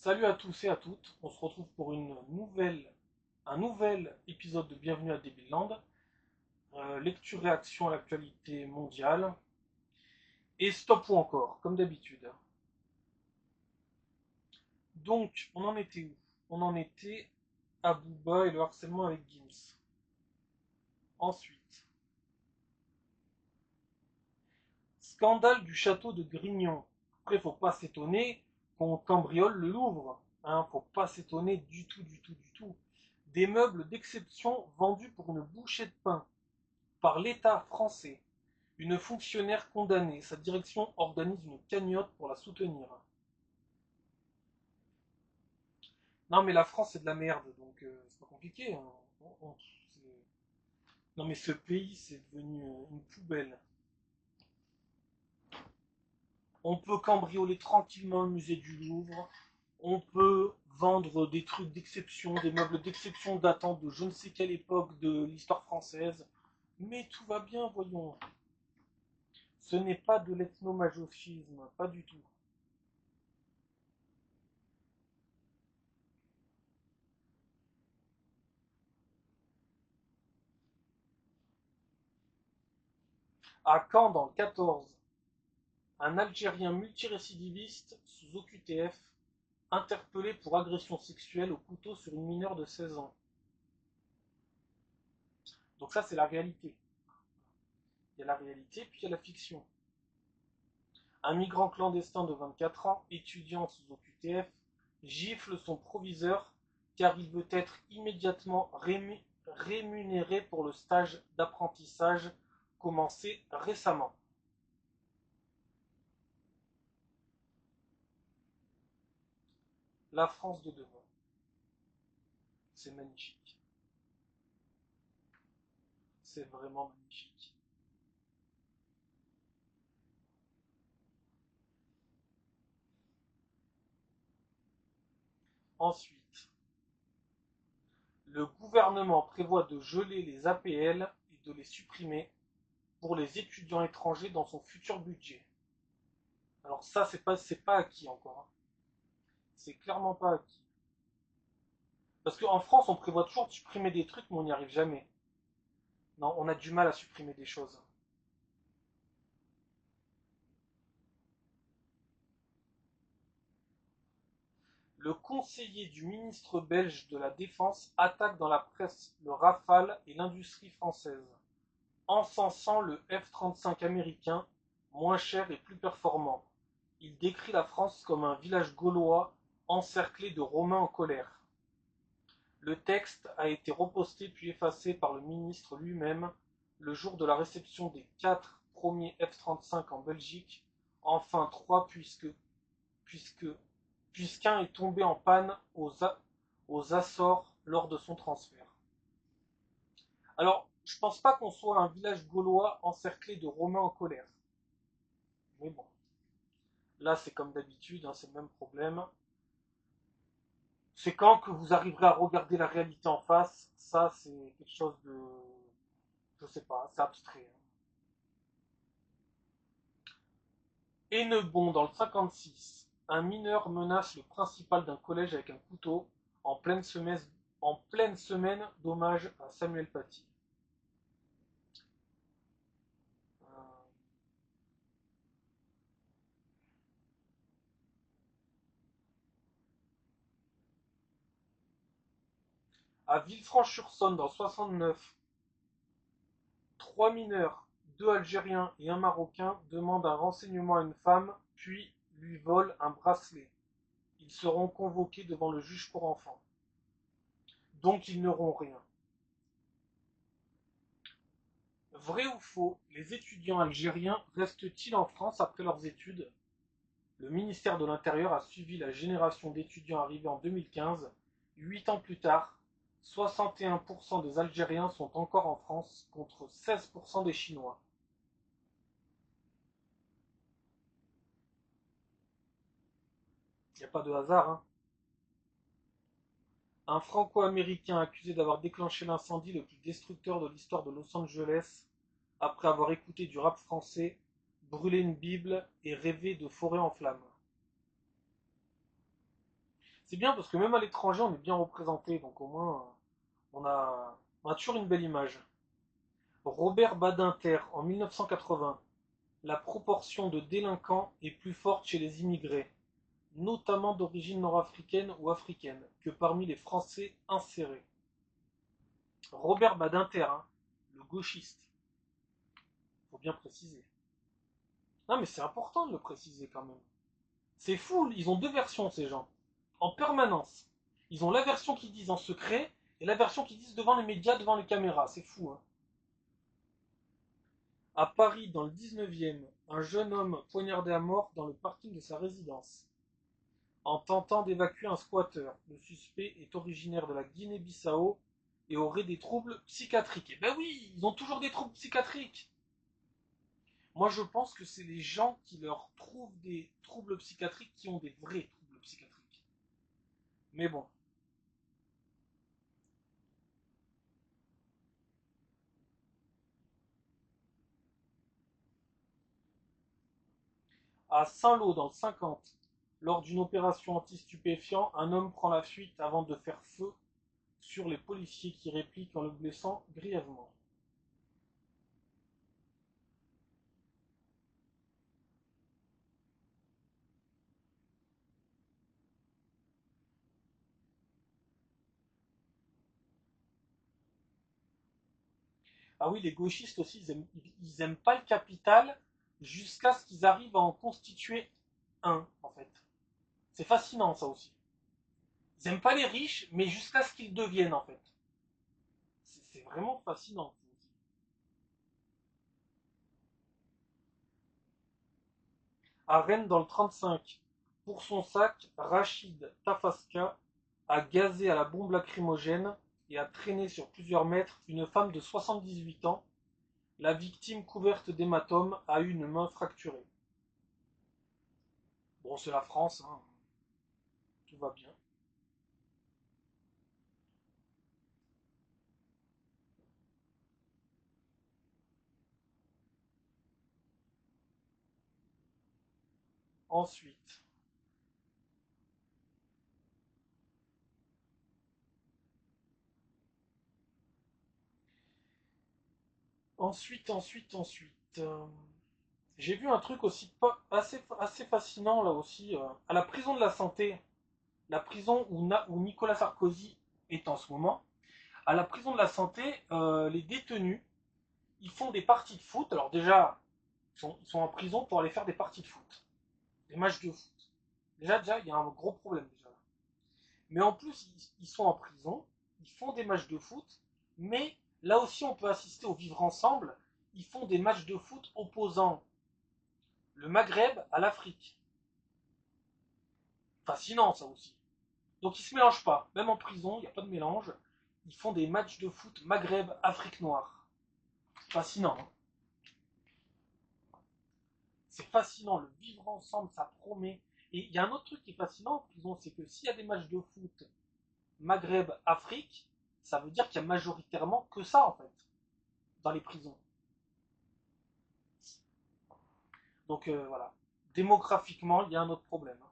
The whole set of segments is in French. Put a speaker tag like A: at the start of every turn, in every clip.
A: Salut à tous et à toutes, on se retrouve pour un nouvel épisode de Bienvenue à Debilland. Lecture-réaction à l'actualité mondiale. Et stop ou encore, comme d'habitude. Donc, on en était où? On en était à Booba et le harcèlement avec Gims. Ensuite, scandale du château de Grignon. Après, faut pas s'étonner qu'on cambriole le Louvre. Hein, faut pas s'étonner du tout, du tout, du tout. Des meubles d'exception vendus pour une bouchée de pain par l'État français. Une fonctionnaire condamnée. Sa direction organise une cagnotte pour la soutenir. Non mais la France c'est de la merde, donc c'est pas compliqué. Hein. Non mais ce pays c'est devenu une poubelle. On peut cambrioler tranquillement le musée du Louvre. On peut vendre des trucs d'exception, des meubles d'exception datant de je ne sais quelle époque de l'histoire française. Mais tout va bien, voyons. Ce n'est pas de l'ethnomasochisme, pas du tout. À Caen, dans le 14, un Algérien multirécidiviste sous OQTF interpellé pour agression sexuelle au couteau sur une mineure de 16 ans. Donc ça, c'est la réalité. Il y a la réalité, puis il y a la fiction. Un migrant clandestin de 24 ans, étudiant sous OQTF, gifle son proviseur car il veut être immédiatement rémunéré pour le stage d'apprentissage commencé récemment. La France de demain. C'est magnifique. C'est vraiment magnifique. Ensuite, le gouvernement prévoit de geler les APL et de les supprimer pour les étudiants étrangers dans son futur budget. Alors ça, c'est pas acquis encore. Hein. C'est clairement pas acquis. Parce qu'en France, on prévoit toujours de supprimer des trucs, mais on n'y arrive jamais. Non, on a du mal à supprimer des choses. Le conseiller du ministre belge de la Défense attaque dans la presse le Rafale et l'industrie française, encensant le F-35 américain, moins cher et plus performant. Il décrit la France comme un village gaulois encerclé de Romains en colère. Le texte a été reposté puis effacé par le ministre lui-même le jour de la réception des 4 premiers F-35 en Belgique, enfin 3 puisque, puisqu'un est tombé en panne aux Açores lors de son transfert. Alors, je pense pas qu'on soit un village gaulois encerclé de Romains en colère. Mais bon, là c'est comme d'habitude, hein, c'est le même problème. C'est quand que vous arriverez à regarder la réalité en face, ça c'est quelque chose de... Je sais pas, c'est abstrait. Hein. Hennebont dans le 56, un mineur menace le principal d'un collège avec un couteau en pleine semaine d'hommage à Samuel Paty. À Villefranche-sur-Saône dans le 69, trois mineurs, deux Algériens et un Marocain demandent un renseignement à une femme, puis lui volent un bracelet. Ils seront convoqués devant le juge pour enfants. Donc ils n'auront rien. Vrai ou faux, les étudiants algériens restent-ils en France après leurs études? Le ministère de l'Intérieur a suivi la génération d'étudiants arrivés en 2015. 8 ans plus tard, 61% des Algériens sont encore en France contre 16% des Chinois. Il n'y a pas de hasard, hein. Un Franco-Américain accusé d'avoir déclenché l'incendie le plus destructeur de l'histoire de Los Angeles après avoir écouté du rap français, brûlé une Bible et rêvé de forêt en flammes. C'est bien parce que même à l'étranger, on est bien représenté, donc au moins, on a toujours une belle image. Robert Badinter, en 1980, la proportion de délinquants est plus forte chez les immigrés, notamment d'origine nord-africaine ou africaine, que parmi les Français insérés. Robert Badinter, hein, le gauchiste, faut bien préciser. Non mais c'est important de le préciser quand même. C'est fou, ils ont deux versions ces gens, en permanence. Ils ont la version qu'ils disent en secret et la version qu'ils disent devant les médias, devant les caméras, c'est fou. Hein. À Paris, dans le 19e, un jeune homme poignardé à mort dans le parking de sa résidence. En tentant d'évacuer un squatteur, le suspect est originaire de la Guinée-Bissau et aurait des troubles psychiatriques. Eh ben oui, ils ont toujours des troubles psychiatriques. Moi, je pense que c'est les gens qui leur trouvent des troubles psychiatriques qui ont des vrais troubles psychiatriques. Mais bon. À Saint-Lô, dans le 50, lors d'une opération anti-stupéfiants, un homme prend la fuite avant de faire feu sur les policiers qui répliquent en le blessant grièvement. Ah oui, les gauchistes aussi, ils aiment pas le capital jusqu'à ce qu'ils arrivent à en constituer un, en fait. C'est fascinant, ça aussi. Ils aiment pas les riches, mais jusqu'à ce qu'ils deviennent, en fait. C'est vraiment fascinant. À Rennes, dans le 35, pour son sac, Rachid Tafaska a gazé à la bombe lacrymogène et a traîné sur plusieurs mètres une femme de 78 ans. La victime, couverte d'hématomes, a eu une main fracturée. Bon, c'est la France, hein. Tout va bien. Ensuite, ensuite, j'ai vu un truc aussi pas, assez fascinant là aussi. À la prison de la Santé, la prison où Nicolas Sarkozy est en ce moment, à la prison de la Santé, les détenus, ils font des parties de foot. Alors déjà, ils sont en prison pour aller faire des parties de foot, des matchs de foot. Déjà, il y a un gros problème déjà. Mais en plus, ils sont en prison, ils font des matchs de foot, mais là aussi, on peut assister au vivre ensemble. Ils font des matchs de foot opposant le Maghreb à l'Afrique. Fascinant, ça aussi. Donc ils se mélangent pas. Même en prison, il n'y a pas de mélange. Ils font des matchs de foot Maghreb-Afrique noire. Fascinant. Hein. C'est fascinant. Le vivre ensemble, ça promet. Et il y a un autre truc qui est fascinant en prison, c'est que s'il y a des matchs de foot Maghreb-Afrique, ça veut dire qu'il y a majoritairement que ça, en fait, dans les prisons. Donc voilà. Démographiquement, il y a un autre problème. Hein.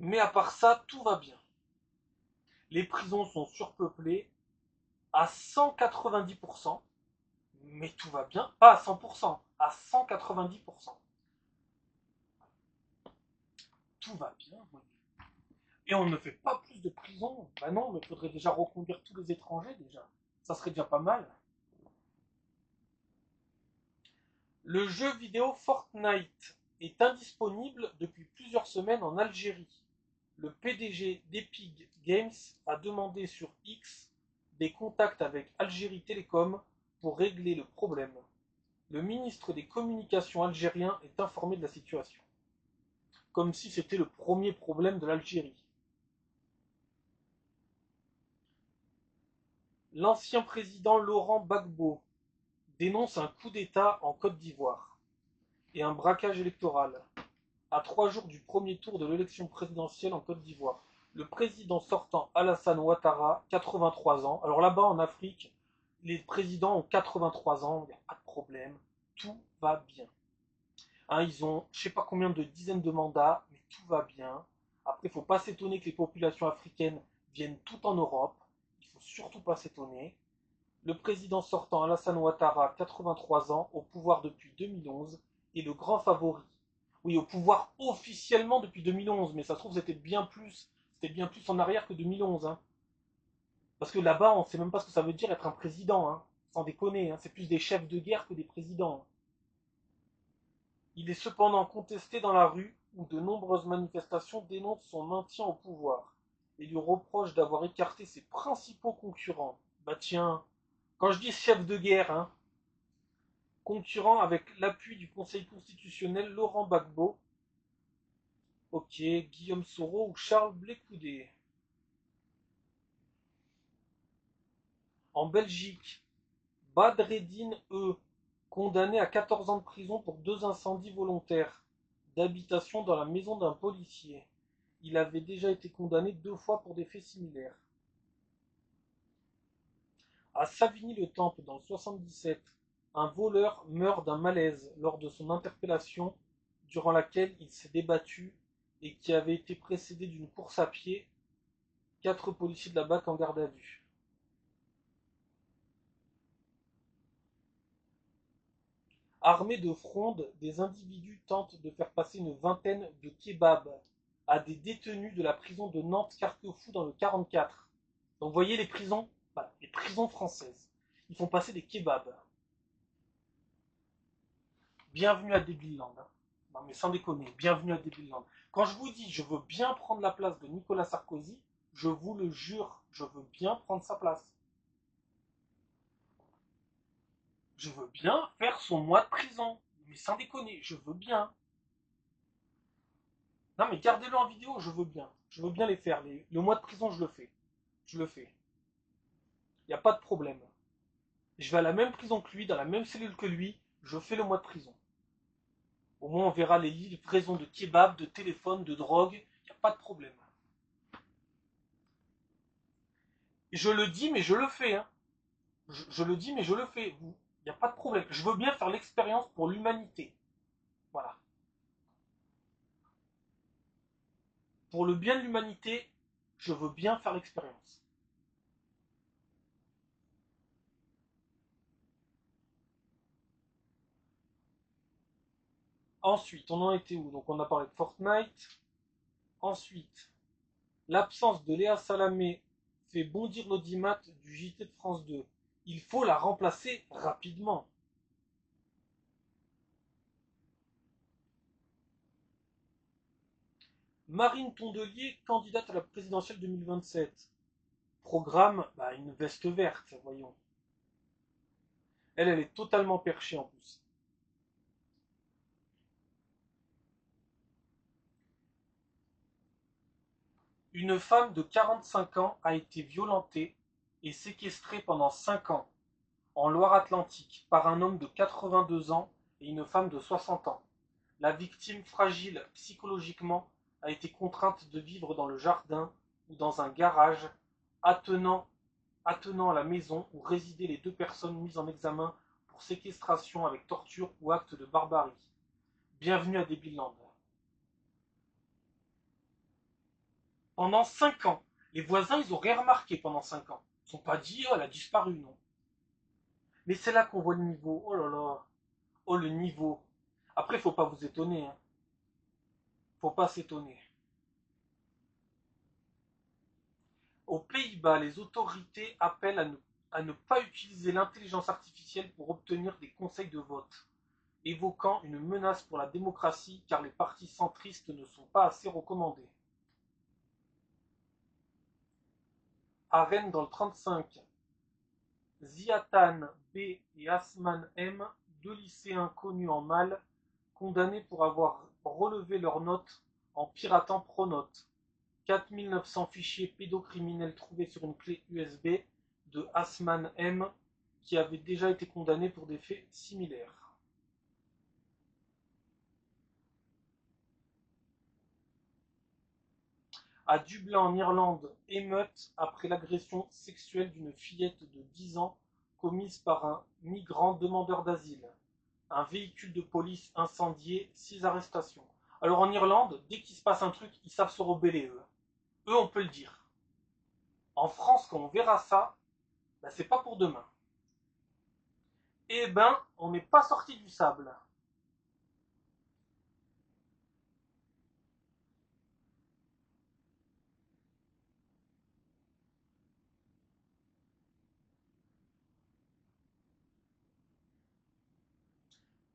A: Mais à part ça, tout va bien. Les prisons sont surpeuplées à 190%, mais tout va bien. Pas à 100%, à 190%. Tout va bien. Oui. Et on ne fait pas plus de prisons. Ben non, mais il faudrait déjà reconduire tous les étrangers déjà. Ça serait déjà pas mal. Le jeu vidéo Fortnite est indisponible depuis plusieurs semaines en Algérie. Le PDG d'Epic Games a demandé sur X des contacts avec Algérie Télécom pour régler le problème. Le ministre des Communications algérien est informé de la situation. Comme si c'était le premier problème de l'Algérie. L'ancien président Laurent Gbagbo dénonce un coup d'État en Côte d'Ivoire et un braquage électoral à 3 jours du premier tour de l'élection présidentielle en Côte d'Ivoire. Le président sortant Alassane Ouattara, 83 ans. Alors là-bas en Afrique, les présidents ont 83 ans, il n'y a pas de problème, tout va bien. Hein, ils ont je ne sais pas combien de dizaines de mandats, mais tout va bien. Après, il ne faut pas s'étonner que les populations africaines viennent toutes en Europe. Il ne faut surtout pas s'étonner. Le président sortant Alassane Ouattara, 83 ans, au pouvoir depuis 2011, est le grand favori. Oui, au pouvoir officiellement depuis 2011, mais ça se trouve c'était bien plus en arrière que 2011. Hein. Parce que là-bas, on ne sait même pas ce que ça veut dire être un président, hein. Sans déconner. Hein. C'est plus des chefs de guerre que des présidents. Hein. Il est cependant contesté dans la rue, où de nombreuses manifestations dénoncent son maintien au pouvoir et lui reprochent d'avoir écarté ses principaux concurrents. Bah tiens, quand je dis chef de guerre, hein, concurrent avec l'appui du Conseil constitutionnel Laurent Gbagbo, ok, Guillaume Soro ou Charles Blé Coudé. En Belgique, Badreddine E, condamné à 14 ans de prison pour 2 incendies volontaires d'habitation dans la maison d'un policier. Il avait déjà été condamné 2 fois pour des faits similaires. À Savigny-le-Temple, dans le 77, un voleur meurt d'un malaise lors de son interpellation, durant laquelle il s'est débattu et qui avait été précédée d'une course à pied. 4 policiers de la BAC en garde à vue. Armés de fronde, des individus tentent de faire passer une vingtaine de kebabs à des détenus de la prison de Nantes-Carquefou dans le 44. Donc vous voyez les prisons, voilà, les prisons françaises. Ils font passer des kebabs. Bienvenue à Debilland. Hein. Non mais sans déconner, bienvenue à Debilland. Quand je vous dis je veux bien prendre la place de Nicolas Sarkozy, je vous le jure, je veux bien prendre sa place. Je veux bien faire son mois de prison. Mais sans déconner, je veux bien. Non mais gardez-le en vidéo, je veux bien. Je veux bien les faire. Le mois de prison, je le fais. Je le fais. Il n'y a pas de problème. Je vais à la même prison que lui, dans la même cellule que lui, je fais le mois de prison. Au moins on verra les livraisons de kebab, de téléphone, de drogue, il n'y a pas de problème. Je le dis mais je le fais. Hein. Je le dis mais je le fais. Il n'y a pas de problème. Je veux bien faire l'expérience pour l'humanité. Voilà. Pour le bien de l'humanité, je veux bien faire l'expérience. Ensuite, on en était où? Donc on a parlé de Fortnite. Ensuite, l'absence de Léa Salamé fait bondir l'audimat du JT de France 2. Il faut la remplacer rapidement. Marine Tondelier, candidate à la présidentielle 2027. Programme, une veste verte, voyons. Elle est totalement perchée en plus. Une femme de 45 ans a été violentée et séquestrée pendant 5 ans en Loire-Atlantique par un homme de 82 ans et une femme de 60 ans. La victime, fragile psychologiquement, a été contrainte de vivre dans le jardin ou dans un garage attenant, attenant à la maison où résidaient les 2 personnes mises en examen pour séquestration avec torture ou acte de barbarie. Bienvenue à Debilland. Pendant 5 ans, les voisins, ils ont rien remarqué pendant 5 ans. Ils ne sont pas dit, oh, elle a disparu, non. Mais c'est là qu'on voit le niveau. Oh là là. Oh, le niveau. Après, il ne faut pas vous étonner. Hein. Faut pas s'étonner. Aux Pays-Bas, les autorités appellent à ne pas utiliser l'intelligence artificielle pour obtenir des conseils de vote, évoquant une menace pour la démocratie car les partis centristes ne sont pas assez recommandés. À Rennes dans le 35, Ziatan B et Asman M, 2 lycéens connus en mal, condamnés pour avoir relevé leurs notes en piratant Pronote. 4 900 fichiers pédocriminels trouvés sur une clé USB de Asman M, qui avait déjà été condamné pour des faits similaires. À Dublin en Irlande, émeute après l'agression sexuelle d'une fillette de 10 ans commise par un migrant demandeur d'asile. Un véhicule de police incendié, 6 arrestations. Alors en Irlande, dès qu'il se passe un truc, ils savent se rebeller, eux. Eux, on peut le dire. En France, quand on verra ça, ben, c'est pas pour demain. Eh ben, on n'est pas sorti du sable.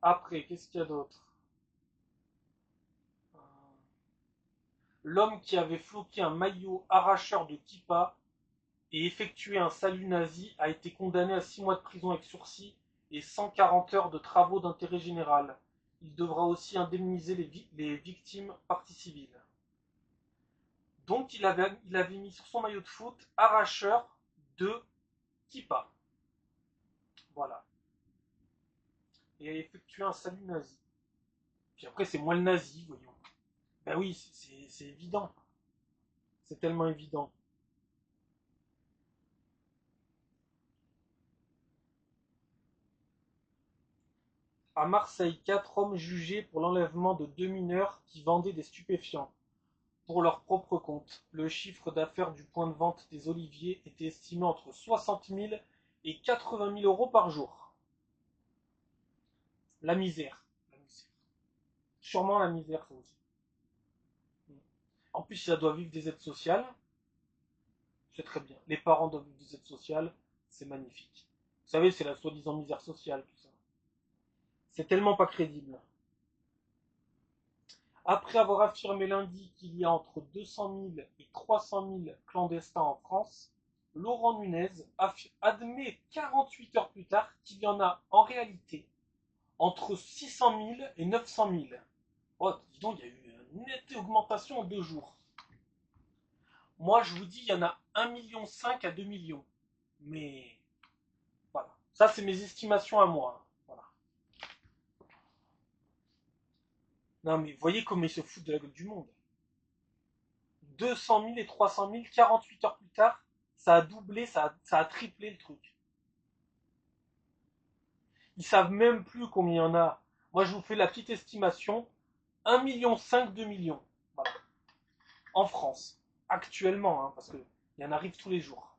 A: Après, qu'est-ce qu'il y a d'autre? L'homme qui avait floqué un maillot arracheur de kippa et effectué un salut nazi a été condamné à 6 mois de prison avec sursis et 140 heures de travaux d'intérêt général. Il devra aussi indemniser les victimes parties civiles. Donc il avait mis sur son maillot de foot arracheur de kippa. Voilà. Et a effectué un salut nazi. Puis après, c'est moi le nazi, voyons. Ben oui, c'est évident. C'est tellement évident. À Marseille, 4 hommes jugés pour l'enlèvement de 2 mineurs qui vendaient des stupéfiants pour leur propre compte. Le chiffre d'affaires du point de vente des Oliviers était estimé entre 60 000 et 80 000 euros par jour. La misère. La misère. Sûrement la misère, ça aussi. En plus, si ça doit vivre des aides sociales, c'est très bien. Les parents doivent vivre des aides sociales, c'est magnifique. Vous savez, c'est la soi-disant misère sociale, tout ça. C'est tellement pas crédible. Après avoir affirmé lundi qu'il y a entre 200 000 et 300 000 clandestins en France, Laurent Nunez admet 48 heures plus tard qu'il y en a en réalité entre 600 000 et 900 000. Oh, dis donc, il y a eu une nette augmentation en 2 jours. Moi, je vous dis, il y en a 1,5 million à 2 millions. Mais voilà. Ça, c'est mes estimations à moi. Voilà. Non, mais voyez comme ils se foutent de la gueule du monde. 200 000 et 300 000, 48 heures plus tard, ça a doublé, ça a triplé le truc. Ils savent même plus combien il y en a. Moi, je vous fais la petite estimation. 1,5 million, 2 millions. Voilà. En France. Actuellement, hein, parce qu'il y en arrive tous les jours.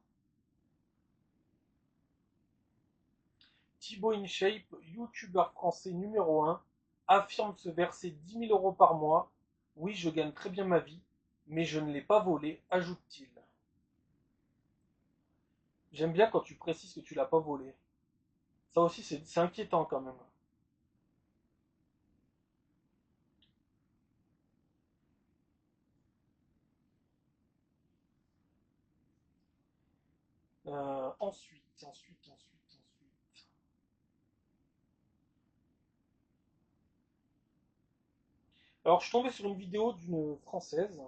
A: Thibaut InShape, youtubeur français numéro 1, affirme se verser 10 000 euros par mois. Oui, je gagne très bien ma vie, mais je ne l'ai pas volé, ajoute-t-il. J'aime bien quand tu précises que tu l'as pas volé. Ça aussi, c'est inquiétant quand même. Ensuite. Alors, je suis tombé sur une vidéo d'une Française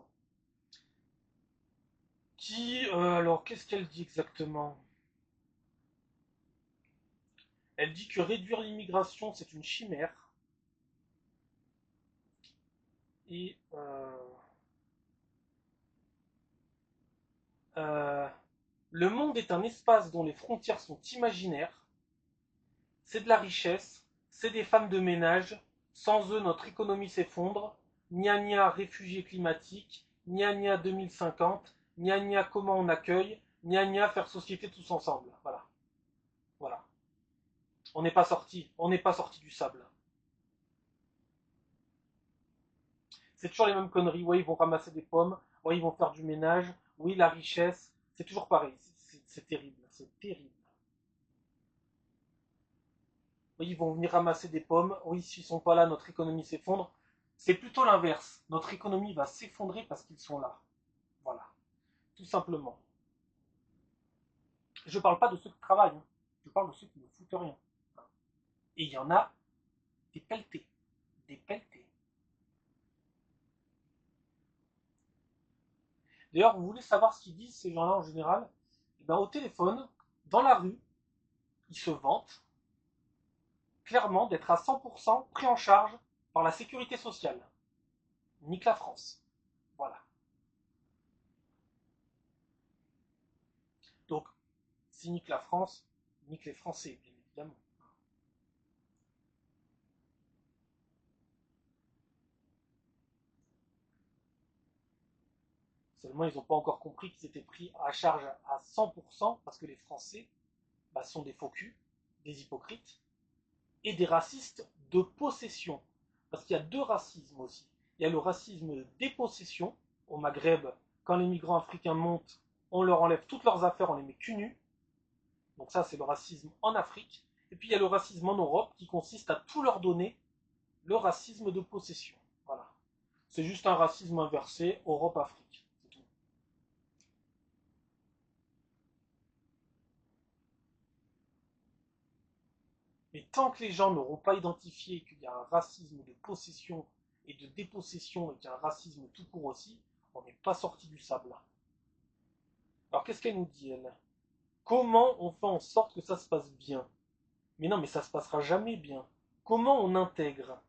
A: qui... alors, qu'est-ce qu'elle dit exactement? Elle dit que réduire l'immigration, c'est une chimère. Et... euh, le monde est un espace dont les frontières sont imaginaires. C'est de la richesse. C'est des femmes de ménage. Sans eux, notre économie s'effondre. Gna gna réfugiés climatiques. Gna gna 2050. Gna gna comment on accueille. Gna gna faire société tous ensemble. Voilà. Voilà. On n'est pas sorti. On n'est pas sorti du sable. C'est toujours les mêmes conneries. Oui, ils vont ramasser des pommes. Oui, ils vont faire du ménage. Oui, la richesse. C'est toujours pareil. C'est terrible. C'est terrible. Oui, ils vont venir ramasser des pommes. Oui, s'ils sont pas là, notre économie s'effondre. C'est plutôt l'inverse. Notre économie va s'effondrer parce qu'ils sont là. Voilà. Tout simplement. Je ne parle pas de ceux qui travaillent. Hein. Je parle de ceux qui ne foutent rien. Et il y en a des pelletés. Des pelletés. D'ailleurs, vous voulez savoir ce qu'ils disent, ces gens-là, en général? Eh ben, au téléphone, dans la rue, ils se vantent clairement d'être à 100% pris en charge par la sécurité sociale. Nique la France. Voilà. Donc, si nique la France, nique les Français, bien évidemment. Seulement, ils n'ont pas encore compris qu'ils étaient pris à charge à 100% parce que les Français sont des faux culs, des hypocrites et des racistes de possession. Parce qu'il y a deux racismes aussi. Il y a le racisme de dépossession. Au Maghreb, quand les migrants africains montent, on leur enlève toutes leurs affaires, on les met cul nus. Donc ça, c'est le racisme en Afrique. Et puis il y a le racisme en Europe qui consiste à tout leur donner, le racisme de possession. Voilà. C'est juste un racisme inversé, Europe-Afrique. C'est tout. Mais tant que les gens n'auront pas identifié qu'il y a un racisme de possession et de dépossession et qu'il y a un racisme tout court aussi, on n'est pas sorti du sable. Alors qu'est-ce qu'elle nous dit, elle? Comment on fait en sorte que ça se passe bien? Mais non, mais ça se passera jamais bien. Comment on intègre?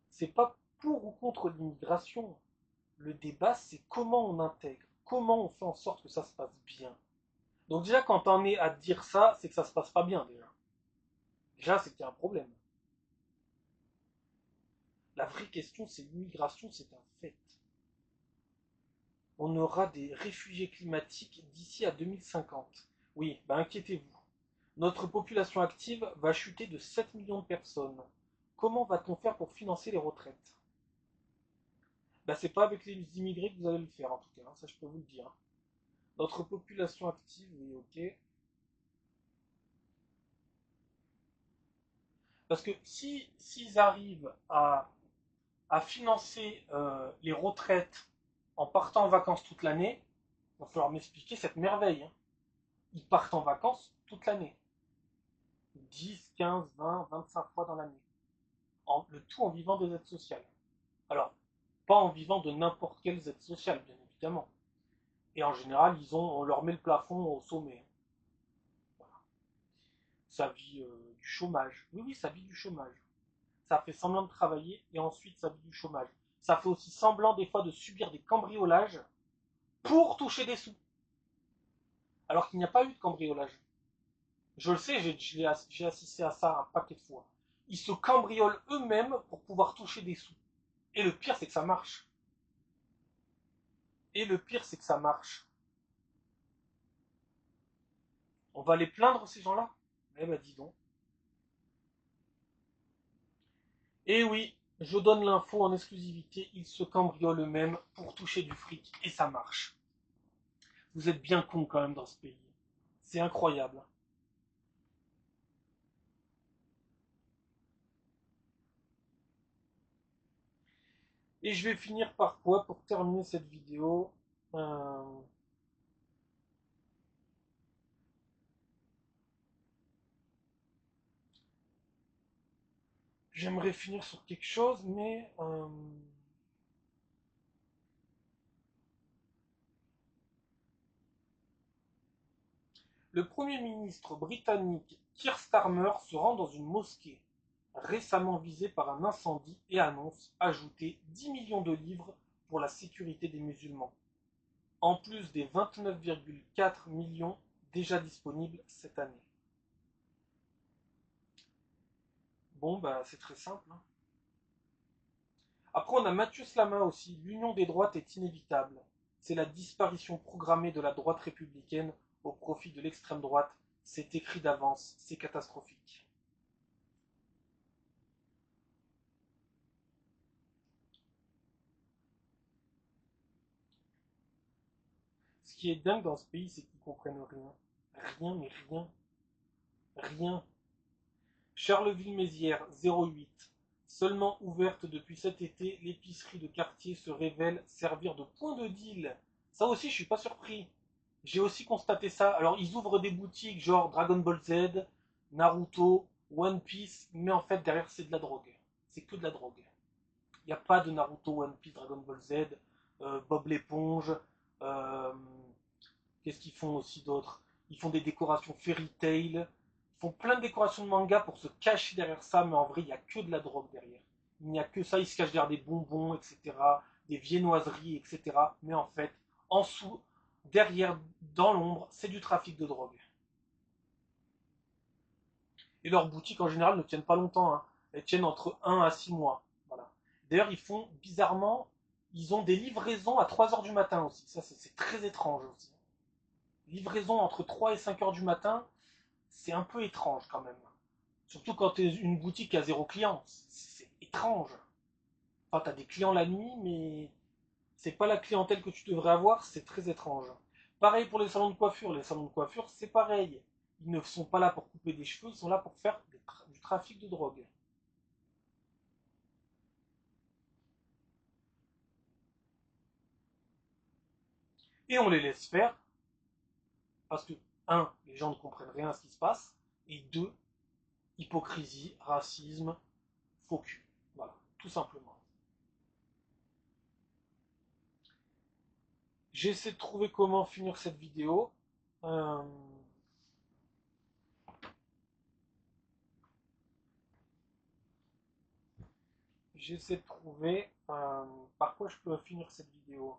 A: C'est pas pour ou contre l'immigration. Le débat, c'est comment on intègre. Comment on fait en sorte que ça se passe bien. Donc déjà, quand on est à dire ça, c'est que ça se passe pas bien déjà. Déjà, c'est qu'il y a un problème. La vraie question, c'est l'immigration, c'est un fait. On aura des réfugiés climatiques d'ici à 2050. Oui, inquiétez-vous. Notre population active va chuter de 7 millions de personnes. Comment va-t-on faire pour financer les retraites? C'est pas avec les immigrés que vous allez le faire en tout cas, hein, ça je peux vous le dire. Notre population active, oui, ok. Parce que si s'ils arrivent à financer les retraites en partant en vacances toute l'année, il va falloir m'expliquer cette merveille, hein. Ils partent en vacances toute l'année. 10, 15, 20, 25 fois dans l'année. Le tout en vivant des aides sociales. Alors, pas en vivant de n'importe quelles aides sociales, bien évidemment. Et en général, on leur met le plafond au sommet. Voilà. Ça vit du chômage. Oui, oui, ça vit du chômage. Ça fait semblant de travailler et ensuite ça vit du chômage. Ça fait aussi semblant des fois de subir des cambriolages pour toucher des sous. Alors qu'il n'y a pas eu de cambriolage. Je le sais, j'ai assisté à ça un paquet de fois. Ils se cambriolent eux-mêmes pour pouvoir toucher des sous. Et le pire, c'est que ça marche. Et le pire, c'est que ça marche. On va les plaindre, ces gens-là? Eh ben, dis donc. Et oui, je donne l'info en exclusivité, ils se cambriolent eux-mêmes pour toucher du fric, et ça marche. Vous êtes bien cons quand même dans ce pays. C'est incroyable. Et je vais finir par quoi pour terminer cette vidéo? Euh, J'aimerais finir sur quelque chose, mais le Premier ministre britannique Keir Starmer se rend dans une mosquée récemment visée par un incendie et annonce ajouter 10 millions de livres pour la sécurité des musulmans, en plus des 29,4 millions déjà disponibles cette année. Bon, c'est très simple, hein. Après, on a Mathieu Slama aussi. L'union des droites est inévitable. C'est la disparition programmée de la droite républicaine au profit de l'extrême droite. C'est écrit d'avance. C'est catastrophique. Ce qui est dingue dans ce pays, c'est qu'ils comprennent rien. Rien, mais rien. Rien. Charleville-Mézières, 08. Seulement ouverte depuis cet été, l'épicerie de quartier se révèle servir de point de deal. Ça aussi, je suis pas surpris. J'ai aussi constaté ça. Alors, ils ouvrent des boutiques genre Dragon Ball Z, Naruto, One Piece, mais en fait, derrière, c'est de la drogue. C'est que de la drogue. Il n'y a pas de Naruto, One Piece, Dragon Ball Z, Bob l'éponge. euh, Qu'est-ce qu'ils font aussi d'autre? Ils font des décorations fairy tale. Ils font plein de décorations de manga pour se cacher derrière ça, mais en vrai, il n'y a que de la drogue derrière. Il n'y a que ça, ils se cachent derrière des bonbons, etc., des viennoiseries, etc. Mais en fait, en dessous, derrière, dans l'ombre, c'est du trafic de drogue. Et leurs boutiques, en général, ne tiennent pas longtemps, hein. Elles tiennent entre 1 à 6 mois. Voilà. D'ailleurs, ils font bizarrement, Ils ont des livraisons à 3 heures du matin aussi. Ça, c'est très étrange aussi. Livraison entre 3 et 5 heures du matin, c'est un peu étrange quand même. Surtout quand tu es une boutique à zéro client. C'est étrange. Enfin, tu as des clients la nuit, mais c'est pas la clientèle que tu devrais avoir, c'est très étrange. Pareil pour les salons de coiffure. Les salons de coiffure, c'est pareil. Ils ne sont pas là pour couper des cheveux, ils sont là pour faire du trafic de drogue. Et on les laisse faire parce que, un, les gens ne comprennent rien à ce qui se passe, et deux, hypocrisie, racisme, faux cul. Voilà, tout simplement. J'essaie de trouver comment finir cette vidéo. Euh, J'essaie de trouver par quoi je peux finir cette vidéo.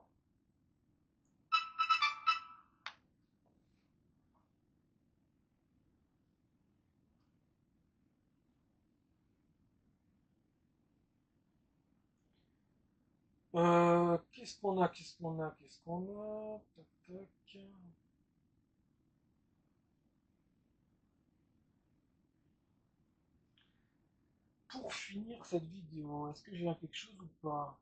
A: Qu'est-ce qu'on a, qu'est-ce qu'on a, qu'est-ce qu'on a. Tac, tac. Pour finir cette vidéo, est-ce que j'ai quelque chose ou pas?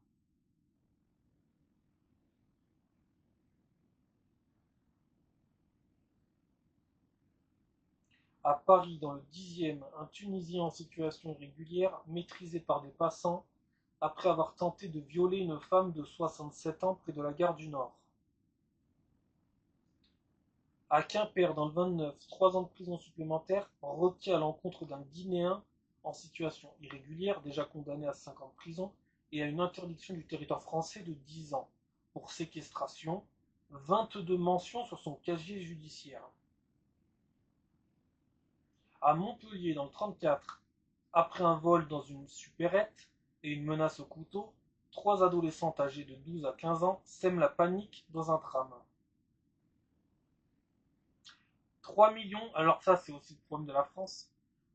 A: À Paris, dans le 10e, un Tunisien en situation irrégulière, maîtrisé par des passants, après avoir tenté de violer une femme de 67 ans près de la gare du Nord. À Quimper, dans le 29, 3 ans de prison supplémentaire requis à l'encontre d'un Guinéen en situation irrégulière, déjà condamné à 5 ans de prison, et à une interdiction du territoire français de 10 ans pour séquestration, 22 mentions sur son casier judiciaire. À Montpellier, dans le 34, après un vol dans une supérette et une menace au couteau, 3 adolescentes âgées de 12 à 15 ans sèment la panique dans un tram. 3 millions, alors ça c'est aussi le problème de la France,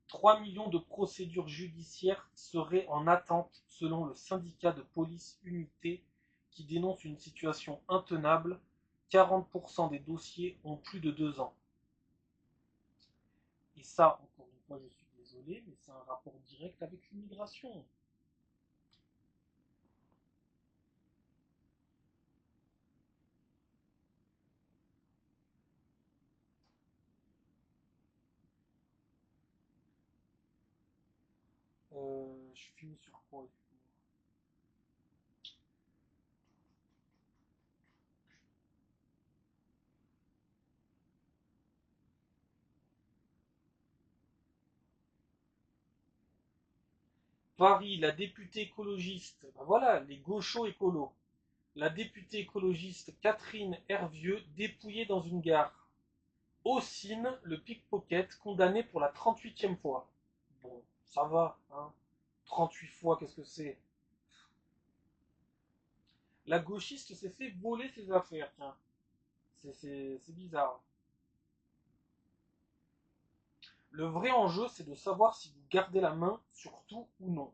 A: 3 millions de procédures judiciaires seraient en attente selon le syndicat de police Unité qui dénonce une situation intenable. 40% des dossiers ont plus de 2 ans. Et ça, encore une fois, je suis désolé, mais c'est un rapport direct avec l'immigration. Je finis sur quoi du coup? Paris, la députée écologiste, ben voilà, les gauchos écolos. La députée écologiste Catherine Hervieux dépouillée dans une gare. Haussine, le pickpocket, condamné pour la 38e fois. Bon, ça va, hein. 38 fois, qu'est-ce que c'est? La gauchiste s'est fait voler ses affaires, tiens. C'est bizarre. Le vrai enjeu, c'est de savoir si vous gardez la main sur tout ou non.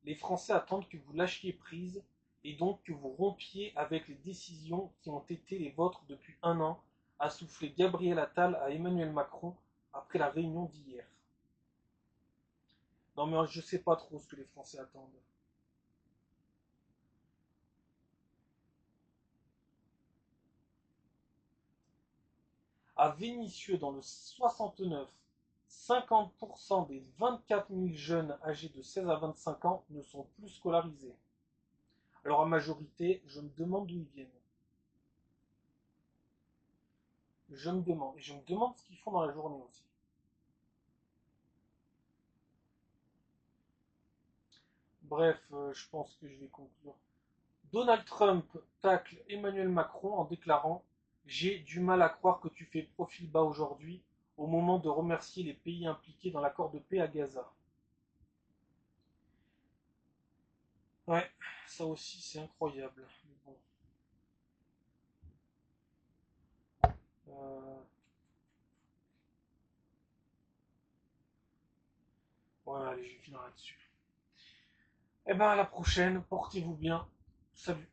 A: Les Français attendent que vous lâchiez prise et donc que vous rompiez avec les décisions qui ont été les vôtres depuis un an, a soufflé Gabriel Attal à Emmanuel Macron après la réunion d'hier. Non mais je sais pas trop ce que les Français attendent. À Vénissieux, dans le 69, 50% des 24 000 jeunes âgés de 16 à 25 ans ne sont plus scolarisés. Alors à majorité, je me demande d'où ils viennent. Je me demande. Et je me demande ce qu'ils font dans la journée aussi. Bref, je pense que je vais conclure. Donald Trump tacle Emmanuel Macron en déclarant: J'ai du mal à croire que tu fais profil bas aujourd'hui, au moment de remercier les pays impliqués dans l'accord de paix à Gaza. Ouais, ça aussi c'est incroyable. Mais bon, euh, ouais, allez, je vais finir là-dessus. Eh ben à la prochaine, portez-vous bien. Salut.